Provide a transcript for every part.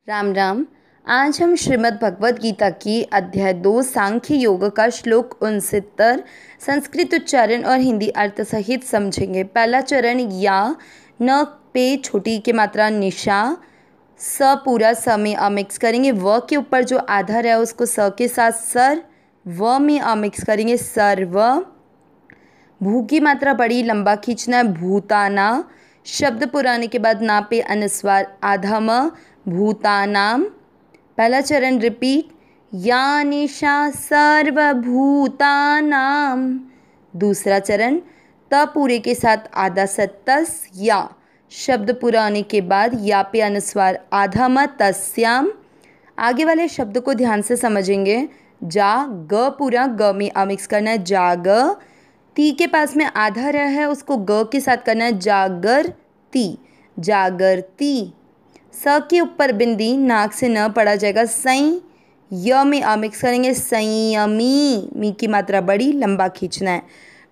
राम राम। आज हम श्रीमद् भगवद गीता की अध्याय 2 सांख्य योग का श्लोक 69 संस्कृत उच्चारण और हिंदी अर्थ सहित समझेंगे। पहला चरण या न पे छोटी की मात्रा निशा स पूरा स में अमिक्स करेंगे। व के ऊपर जो आधार है उसको स के साथ सर व में अमिक्स करेंगे सर्व। भू की मात्रा बड़ी लंबा खींचना है भूताना। शब्द पुराने के बाद ना पे अनुस्वार आधा म भूतानाम। पहला चरण रिपीट या निशा सर्वभूतानाम। दूसरा चरण त पूरे के साथ आधा सत्तस या शब्द पुराने के बाद या पे अनुस्वार आधा म तस्याम। आगे वाले शब्द को ध्यान से समझेंगे। जा ग पूरा ग में अमिक्स करना है जाग। ती के पास में आधा रह है उसको ग के साथ करना है जागरती जागरती। स के ऊपर बिंदी नाक से न पड़ा जाएगा सई। य में अमिक्स करेंगे संयमी। मी की मात्रा बड़ी लंबा खींचना है।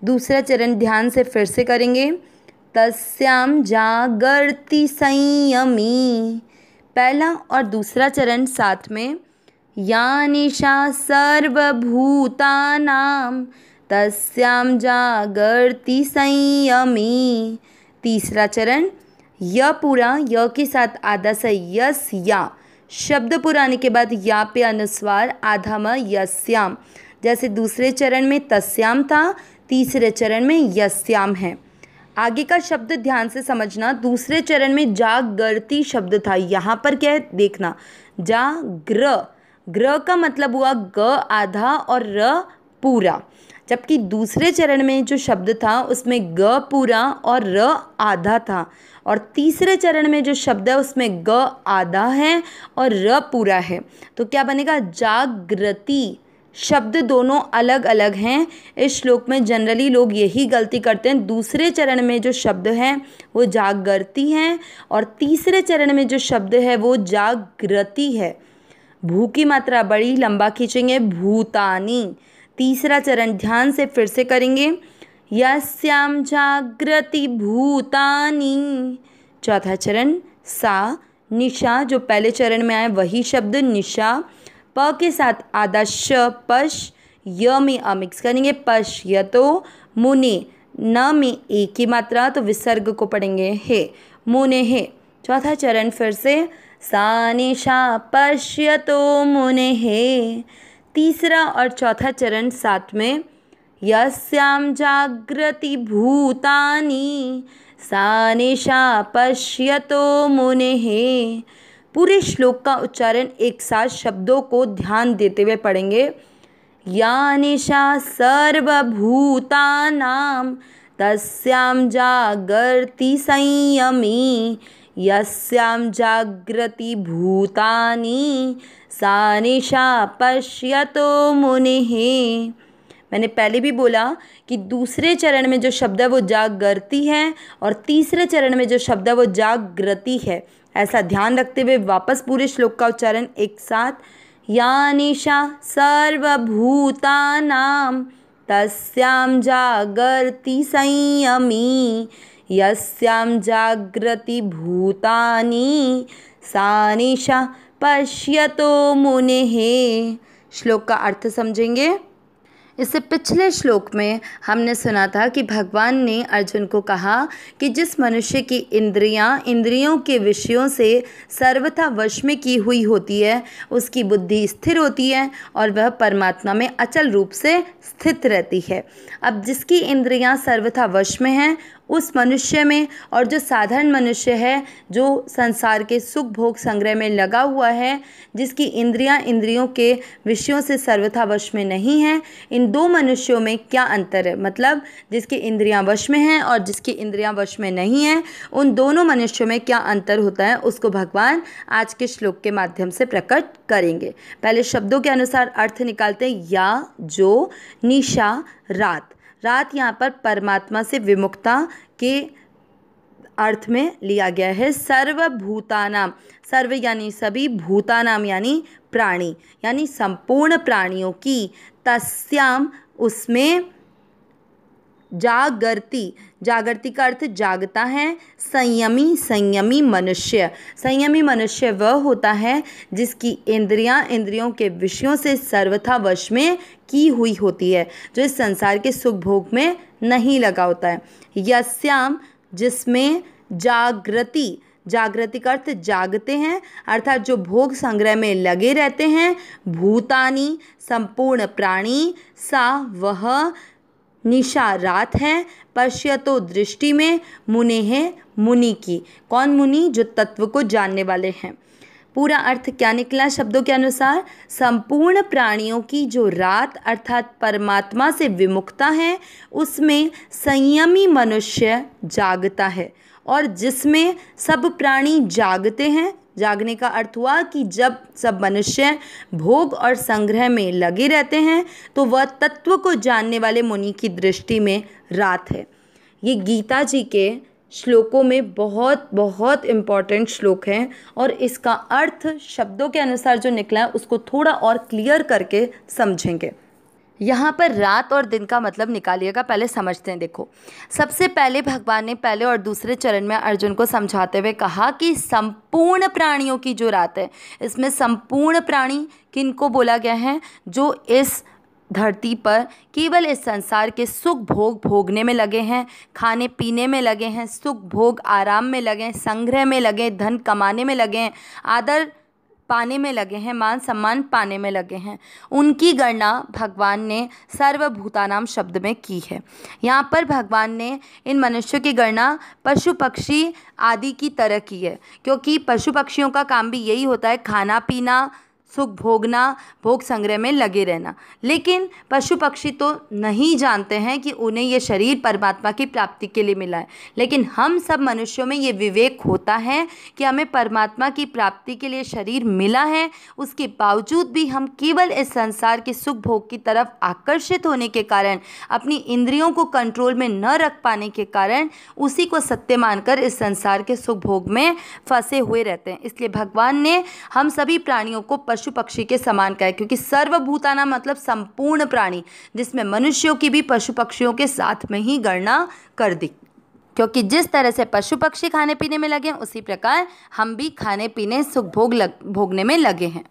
दूसरा चरण ध्यान से फिर से करेंगे तस्याम जागर्ति संयमी। पहला और दूसरा चरण साथ में या निशा सर्वभूतानाम तस्याम जागर्ति संयमी। तीसरा चरण य पूरा य के साथ आधा स यस या शब्द पुराने के बाद या पे अनुस्वार आधा म यस्याम। जैसे दूसरे चरण में तस्याम था तीसरे चरण में यस्याम है। आगे का शब्द ध्यान से समझना। दूसरे चरण में जागर्ति शब्द था, यहाँ पर क्या है देखना जाग्र। ग्र का मतलब हुआ ग आधा और र पूरा, जबकि दूसरे चरण में जो शब्द था उसमें ग पूरा और र आधा था, और तीसरे चरण में जो शब्द है उसमें ग आधा है और र पूरा है। तो क्या बनेगा जागृति। शब्द दोनों अलग अलग हैं। इस श्लोक में जनरली लोग यही गलती करते हैं। दूसरे चरण में जो शब्द है वो जागृति है और तीसरे चरण में जो शब्द है वो जागृति है। भू की मात्रा बड़ी लंबा खींचेंगे भूतानी। तीसरा चरण ध्यान से फिर से करेंगे यस्याम जागृति भूतानी। चौथा चरण सा निशा, जो पहले चरण में आए वही शब्द निशा। प के साथ आधा श पश। य में अमिक्स करेंगे पश यतो मुने। न में ए की मात्रा तो विसर्ग को पढ़ेंगे हे मुने हे। चौथा चरण फिर से सा निशा पश्यतो मुने हे। तीसरा और चौथा चरण साथ में यस्याम जागृति भूतानी सा निशा पश्यतो मुनेः। पूरे श्लोक का उच्चारण एक साथ शब्दों को ध्यान देते हुए पढ़ेंगे। या निशा सर्वभूतानां तस्यां जागर्ति संयमी। यस्यां जागृति भूतानि सा निशा पश्यतो मुनेः। मैंने पहले भी बोला कि दूसरे चरण में जो शब्द है वो जागृति है और तीसरे चरण में जो शब्द है वो जागृति है। ऐसा ध्यान रखते हुए वापस पूरे श्लोक का उच्चारण एक साथ। या निशा सर्वभूतानां तस्यां जागर्ति संयमी। यस्यां जागृति भूतानि सा निशा पश्यतो मुनेः। श्लोक का अर्थ समझेंगे। इससे पिछले श्लोक में हमने सुना था कि भगवान ने अर्जुन को कहा कि जिस मनुष्य की इंद्रियों के विषयों से सर्वथा वश में की हुई होती है उसकी बुद्धि स्थिर होती है और वह परमात्मा में अचल रूप से स्थित रहती है। अब जिसकी इंद्रियां सर्वथा वश में हैं उस मनुष्य में, और जो साधारण मनुष्य है जो संसार के सुख भोग संग्रह में लगा हुआ है, जिसकी इंद्रियों के विषयों से सर्वथा वश में नहीं है, इन दो मनुष्यों में क्या अंतर है? मतलब जिसकी इंद्रियां वश में हैं और जिसकी इंद्रियां वश में नहीं है, उन दोनों मनुष्यों में क्या अंतर होता है उसको भगवान आज के श्लोक के माध्यम से प्रकट करेंगे। पहले शब्दों के अनुसार अर्थ निकालते हैं। या जो निशा रात। रात यहाँ पर परमात्मा से विमुक्ता के अर्थ में लिया गया है। सर्वभूतानाम, सर्व यानी सभी, भूतानाम यानी प्राणी, यानी संपूर्ण प्राणियों की, तस्याम उसमें, जागर्ति, जागर्ति का अर्थ जागता है। संयमी, संयमी मनुष्य, संयमी मनुष्य वह होता है जिसकी इंद्रियां इंद्रियों के विषयों से सर्वथा वश में की हुई होती है, जो इस संसार के सुख भोग में नहीं लगा होता है। यस्याम, जिसमें जागृति, जागृति का अर्थ जागते हैं, अर्थात जो भोग संग्रह में लगे रहते हैं। भूतानी, संपूर्ण प्राणी। सा, वह। निशा, रात है। पश्यतो, दृष्टि में। मुने है, मुनि की। कौन मुनि? जो तत्व को जानने वाले हैं। पूरा अर्थ क्या निकला शब्दों के अनुसार? संपूर्ण प्राणियों की जो रात अर्थात परमात्मा से विमुखता है, उसमें संयमी मनुष्य जागता है, और जिसमें सब प्राणी जागते हैं। जागने का अर्थ हुआ कि जब सब मनुष्य भोग और संग्रह में लगे रहते हैं तो वह तत्व को जानने वाले मुनि की दृष्टि में रात है। ये गीता जी के श्लोकों में बहुत बहुत इम्पॉर्टेंट श्लोक हैं, और इसका अर्थ शब्दों के अनुसार जो निकला है उसको थोड़ा और क्लियर करके समझेंगे। यहाँ पर रात और दिन का मतलब निकालिएगा, पहले समझते हैं। देखो, सबसे पहले भगवान ने पहले और दूसरे चरण में अर्जुन को समझाते हुए कहा कि संपूर्ण प्राणियों की जो रात है, इसमें संपूर्ण प्राणी किनको बोला गया है? जो इस धरती पर केवल इस संसार के सुख भोग भोगने में लगे हैं, खाने पीने में लगे हैं, सुख भोग आराम में लगे हैं, संग्रह में लगे हैं, धन कमाने में लगे हैं, आदर पाने में लगे हैं, मान सम्मान पाने में लगे हैं, उनकी गणना भगवान ने सर्वभूतानाम शब्द में की है। यहाँ पर भगवान ने इन मनुष्यों की गणना पशु पक्षी आदि की तरह की है, क्योंकि पशु पक्षियों का काम भी यही होता है, खाना पीना, सुख भोगना, भोग संग्रह में लगे रहना। लेकिन पशु पक्षी तो नहीं जानते हैं कि उन्हें ये शरीर परमात्मा की प्राप्ति के लिए मिला है, लेकिन हम सब मनुष्यों में ये विवेक होता है कि हमें परमात्मा की प्राप्ति के लिए शरीर मिला है, उसके बावजूद भी हम केवल इस संसार के सुख भोग की तरफ आकर्षित होने के कारण, अपनी इंद्रियों को कंट्रोल में न रख पाने के कारण उसी को सत्य मानकर इस संसार के सुख भोग में फंसे हुए रहते हैं। इसलिए भगवान ने हम सभी प्राणियों को पशु पक्षी के समान कहा है, क्योंकि सर्वभूताना मतलब संपूर्ण प्राणी, जिसमें मनुष्यों की भी पशु पक्षियों के साथ में ही गणना कर दी। क्योंकि जिस तरह से पशु पक्षी खाने पीने में लगे हैं, उसी प्रकार हम भी खाने पीने सुख भोगने में लगे हैं।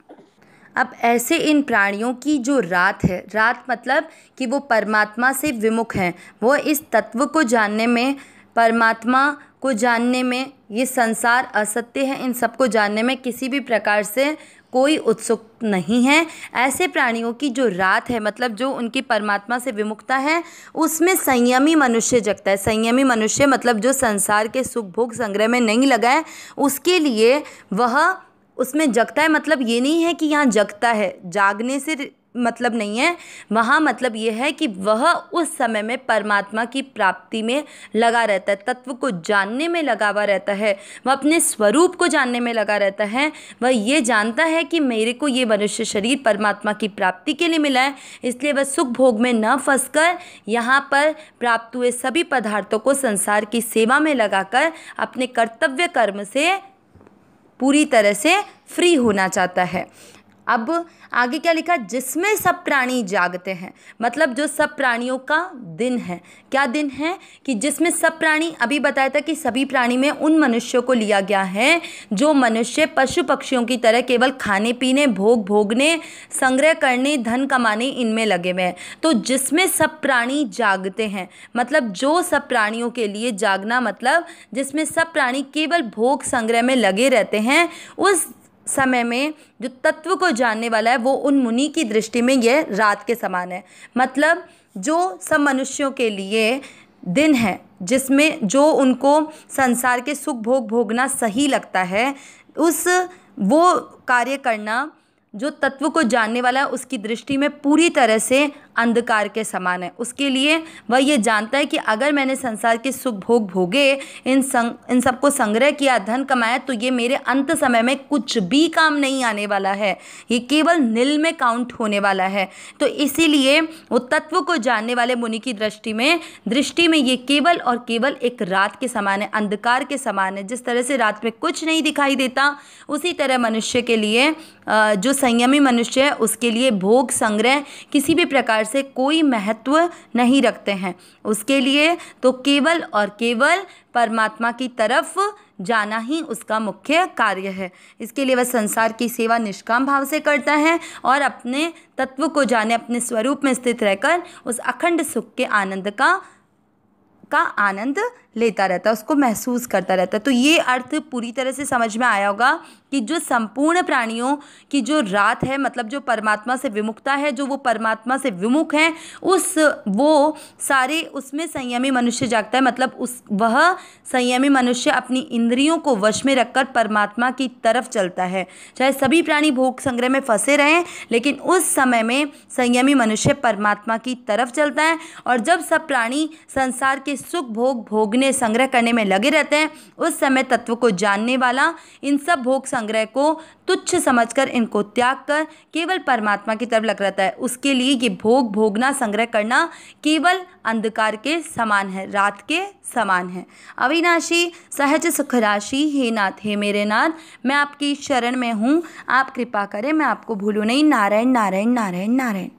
अब ऐसे इन प्राणियों की जो रात है, रात मतलब कि वो परमात्मा से विमुख हैं, वो इस तत्व को जानने में, परमात्मा को जानने में, ये संसार असत्य है, इन सबको जानने में किसी भी प्रकार से कोई उत्सुक नहीं है। ऐसे प्राणियों की जो रात है, मतलब जो उनकी परमात्मा से विमुखता है, उसमें संयमी मनुष्य जगता है। संयमी मनुष्य मतलब जो संसार के सुख भोग संग्रह में नहीं लगा है, उसके लिए वह उसमें जगता है। मतलब ये नहीं है कि यहाँ जगता है, जागने से मतलब नहीं है, वहाँ मतलब ये है कि वह उस समय में परमात्मा की प्राप्ति में लगा रहता है, तत्व को जानने में लगा हुआ रहता है, वह अपने स्वरूप को जानने में लगा रहता है। वह ये जानता है कि मेरे को ये मनुष्य शरीर परमात्मा की प्राप्ति के लिए मिला है, इसलिए वह सुख भोग में न फंसकर यहाँ पर प्राप्त हुए सभी पदार्थों को संसार की सेवा में लगाकर अपने कर्तव्य कर्म से पूरी तरह से फ्री होना चाहता है। अब आगे क्या लिखा? जिसमें सब प्राणी जागते हैं, मतलब जो सब प्राणियों का दिन है। क्या दिन है? कि जिसमें सब प्राणी, अभी बताया था कि सभी प्राणी में उन मनुष्यों को लिया गया है जो मनुष्य पशु पक्षियों की तरह केवल खाने पीने, भोग भोगने, संग्रह करने, धन कमाने, इनमें लगे हुए हैं। तो जिसमें सब प्राणी जागते हैं, मतलब जो सब प्राणियों के लिए जागना, मतलब जिसमें सब प्राणी केवल भोग संग्रह में लगे रहते हैं, उस समय में जो तत्व को जानने वाला है वो उन मुनि की दृष्टि में यह रात के समान है। मतलब जो सब मनुष्यों के लिए दिन है, जिसमें जो उनको संसार के सुख भोग भोगना सही लगता है, वो कार्य करना जो तत्व को जानने वाला है उसकी दृष्टि में पूरी तरह से अंधकार के समान है। उसके लिए वह ये जानता है कि अगर मैंने संसार के सुख भोग भोगे, इन सबको संग्रह किया, धन कमाया, तो ये मेरे अंत समय में कुछ भी काम नहीं आने वाला है, ये केवल नील में काउंट होने वाला है। तो इसीलिए वो तत्व को जानने वाले मुनि की दृष्टि में ये केवल और केवल एक रात के समान है, अंधकार के समान है। जिस तरह से रात में कुछ नहीं दिखाई देता, उसी तरह मनुष्य के लिए, जो संयमी मनुष्य है, उसके लिए भोग संग्रह किसी भी प्रकार से कोई महत्व नहीं रखते हैं। उसके लिए तो केवल और केवल परमात्मा की तरफ जाना ही उसका मुख्य कार्य है। इसके लिए वह संसार की सेवा निष्काम भाव से करता है और अपने तत्व को जाने, अपने स्वरूप में स्थित रहकर उस अखंड सुख के आनंद का आनंद लेता रहता है, उसको महसूस करता रहता है। तो ये अर्थ पूरी तरह से समझ में आया होगा कि जो संपूर्ण प्राणियों की जो रात है, मतलब जो परमात्मा से विमुखता है, जो वो परमात्मा से विमुख हैं, वो सारे उसमें संयमी मनुष्य जागता है। मतलब वह संयमी मनुष्य अपनी इंद्रियों को वश में रखकर परमात्मा की तरफ चलता है। चाहे सभी प्राणी भोग संग्रह में फंसे रहें, लेकिन उस समय में संयमी मनुष्य परमात्मा की तरफ चलता है। और जब सब प्राणी संसार के सुख भोग भोगने, संग्रह करने में लगे रहते हैं, उस समय तत्व को जानने वाला इन सब भोग संग्रह को तुच्छ समझकर इनको त्याग कर केवल परमात्मा की तरफ लग रहता है। उसके लिए ये भोग भोगना, संग्रह करना केवल अंधकार के समान है, रात के समान है। अविनाशी सहज सुख राशि हे नाथ, हे मेरे नाथ, मैं आपकी शरण में हूँ, आप कृपा करें, मैं आपको भूलूं नहीं। नारायण नारायण नारायण नारायण।